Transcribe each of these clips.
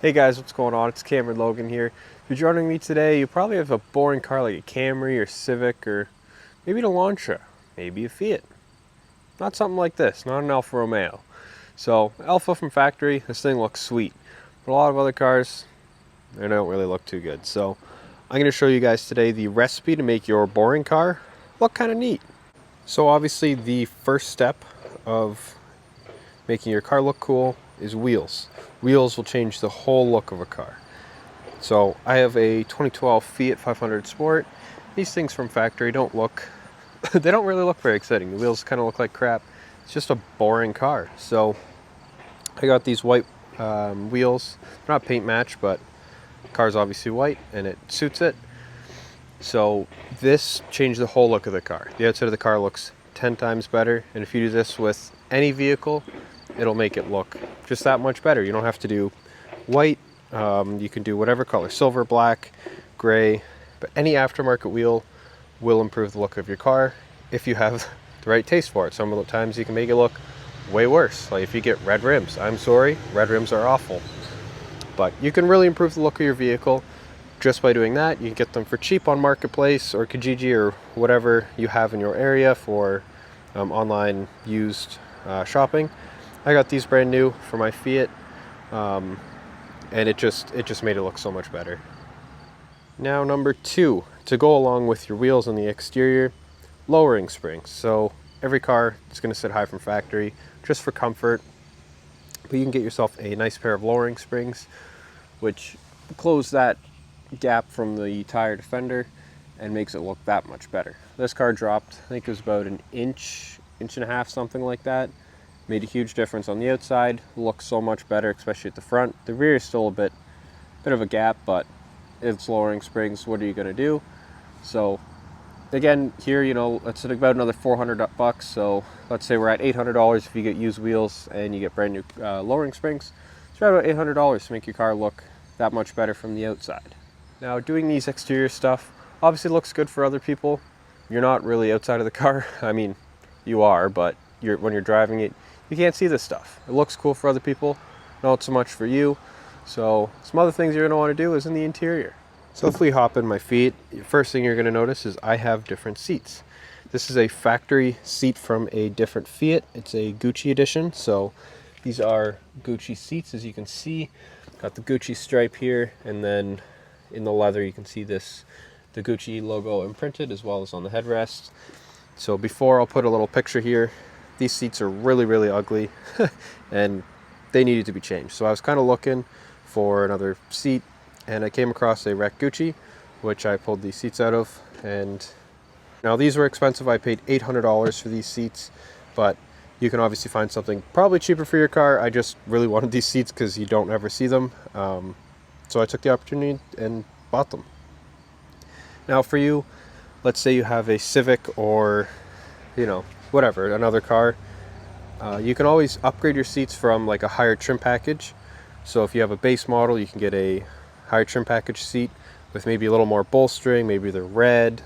Hey guys, what's going on? It's Cameron Logan here. If you're joining me today, you probably have a boring car like a Camry or Civic or maybe an Elantra, maybe a Fiat. Not something like this, not an Alfa Romeo. So, Alfa from factory, this thing looks sweet. But a lot of other cars, they don't really look too good. So, I'm going to show you guys today the recipe to make your boring car look kind of neat. So obviously the first step of making your car look cool is wheels. Wheels will change the whole look of a car. So I have a 2012 Fiat 500 Sport. These things from factory don't look, they don't really look very exciting. The wheels kind of look like crap. It's just a boring car. So I got these white wheels. They're not paint match, but the car's obviously white and it suits it. So this changed the whole look of the car. The outside of the car looks 10 times better. And if you do this with any vehicle, it'll make it look just that much better. You don't have to do white. You can do whatever color, silver, black, gray, but any aftermarket wheel will improve the look of your car if you have the right taste for it. Some of the times you can make it look way worse. Like if you get red rims, I'm sorry, red rims are awful. But you can really improve the look of your vehicle just by doing that. You can get them for cheap on Marketplace or Kijiji or whatever you have in your area for online used shopping. I got these brand new for my Fiat, and it just made it look so much better. Now number 2, to go along with your wheels on the exterior, lowering springs. So every car is going to sit high from factory just for comfort, but you can get yourself a nice pair of lowering springs which close that gap from the tire defender and makes it look that much better. This car dropped, I think it was about an inch and a half, something like that. Made a huge difference on the outside. Looks so much better, especially at the front. The rear is still a bit of a gap, but it's lowering springs. What are you going to do? So again, here, it's about another $400. So let's say we're at $800 if you get used wheels and you get brand new lowering springs. It's right about $800 to make your car look that much better from the outside. Now, doing these exterior stuff obviously looks good for other people. You're not really outside of the car. I mean, you are, but when you're driving it, you can't see this stuff. It looks cool for other people, not so much for you. So some other things you're going to want to do is in the interior. So if we hop in my Fiat, first thing you're going to notice is I have different seats. This is a factory seat from a different Fiat. It's a Gucci edition. So these are Gucci seats, as you can see. Got the Gucci stripe here, and then in the leather you can see the Gucci logo imprinted as well as on the headrest. So before, I'll put a little picture here. These seats are really, really ugly and they needed to be changed. So I was kind of looking for another seat and I came across a wrecked Gucci, which I pulled these seats out of. And now these were expensive. I paid $800 for these seats, but you can obviously find something probably cheaper for your car. I just really wanted these seats because you don't ever see them. So I took the opportunity and bought them. Now for you, let's say you have a Civic or, whatever, another car. You can always upgrade your seats from like a higher trim package. So if you have a base model, you can get a higher trim package seat with maybe a little more bolstering, maybe they're red.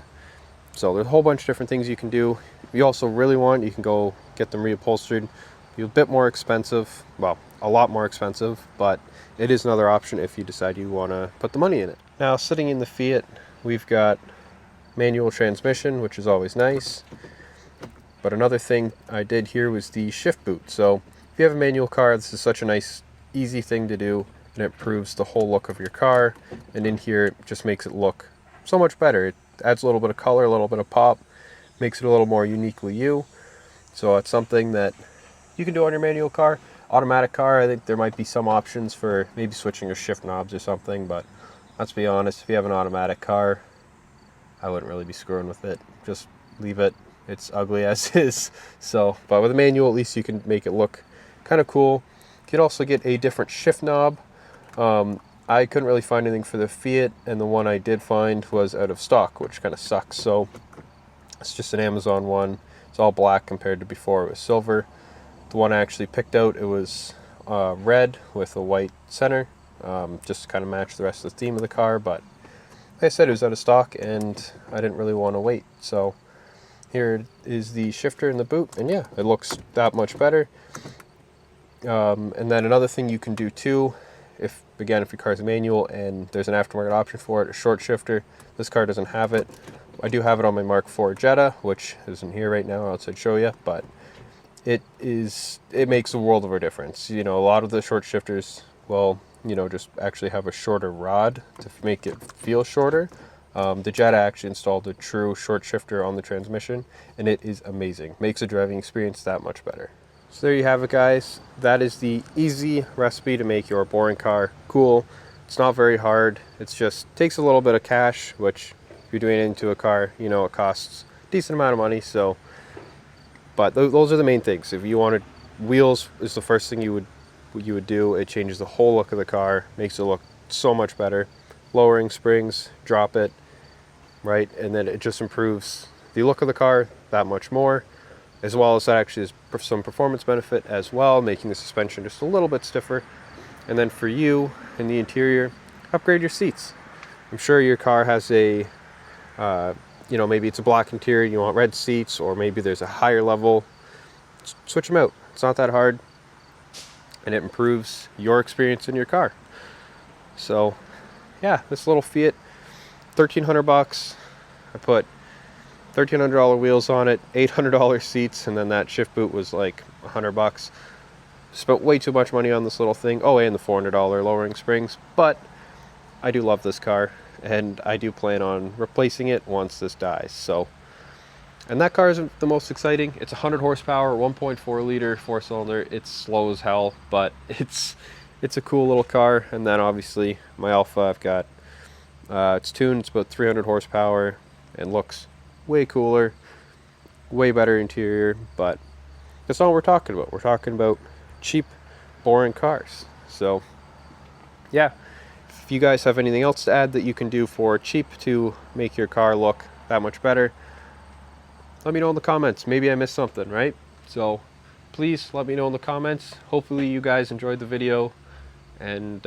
So there's a whole bunch of different things you can do. If you also really want, you can go get them reupholstered. Be a bit more expensive, well, a lot more expensive, but it is another option if you decide you want to put the money in it. Now sitting in the Fiat, we've got manual transmission, which is always nice. But another thing I did here was the shift boot. So if you have a manual car, this is such a nice, easy thing to do, and it improves the whole look of your car. And in here, it just makes it look so much better. It adds a little bit of color, a little bit of pop, makes it a little more uniquely you. So it's something that you can do on your manual car. Automatic car, I think there might be some options for maybe switching your shift knobs or something, but let's be honest, if you have an automatic car, I wouldn't really be screwing with it. Just leave it. It's ugly as is. So, but with a manual, at least you can make it look kind of cool. You could also get a different shift knob. I couldn't really find anything for the Fiat, and the one I did find was out of stock, which kind of sucks. So it's just an Amazon one. It's all black compared to before it was silver. The one I actually picked out, it was red with a white center, just to kind of match the rest of the theme of the car. But like I said, it was out of stock, and I didn't really want to wait. So here is the shifter in the boot, and yeah, it looks that much better. And then another thing you can do too if your car's a manual and there's an aftermarket option for it, a short shifter. This car doesn't have it. I do have it on my Mark IV Jetta, which isn't here right now, or else I'd show you, but it makes a world of a difference. You know, a lot of the short shifters will, you know, just actually have a shorter rod to make it feel shorter. The Jetta actually installed a true short shifter on the transmission, and it is amazing. Makes the driving experience that much better. So there you have it, guys. That is the easy recipe to make your boring car cool. It's not very hard. It's just takes a little bit of cash, which if you're doing it into a car, you know, it costs a decent amount of money. So, but those are the main things. If you wanted, wheels is the first thing you would do. It changes the whole look of the car, makes it look so much better. Lowering springs, drop it, right? And then it just improves the look of the car that much more, as well as that actually is some performance benefit as well, making the suspension just a little bit stiffer. And then for you in the interior, upgrade your seats. I'm sure your car has a, you know, maybe it's a black interior, you want red seats, or maybe there's a higher level. Switch them out. It's not that hard, and it improves your experience in your car. So yeah, this little Fiat, $1,300 I put $1,300 wheels on it, $800 seats, and then that shift boot was like $100. Spent way too much money on this little thing. Oh, and the $400 lowering springs. But I do love this car, and I do plan on replacing it once this dies. So, and that car isn't the most exciting. It's 100 horsepower, 1.4 liter, 4-cylinder. It's slow as hell, but it's a cool little car. And then obviously my Alpha, I've got it's tuned. It's about 300 horsepower and looks way cooler, way better interior. But that's not what we're talking about. We're talking about cheap, boring cars. So yeah, if you guys have anything else to add that you can do for cheap to make your car look that much better, let me know in the comments. Maybe I missed something, right? So please let me know in the comments. Hopefully you guys enjoyed the video. And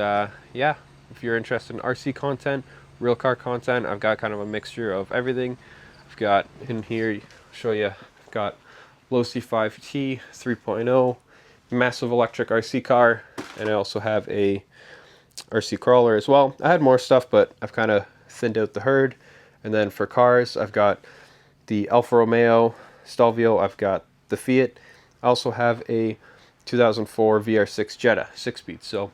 yeah, if you're interested in RC content, real car content, I've got kind of a mixture of everything. I've got in here, I'll show you, I've got Low C5T 3.0, massive electric RC car, and I also have a RC crawler as well. I had more stuff, but I've kind of thinned out the herd. And then for cars, I've got the Alfa Romeo Stelvio, I've got the Fiat. I also have a 2004 VR6 Jetta 6-speed. So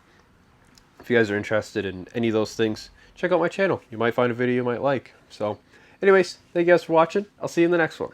if you guys are interested in any of those things, check out my channel. You might find a video you might like. So anyways, thank you guys for watching. I'll see you in the next one.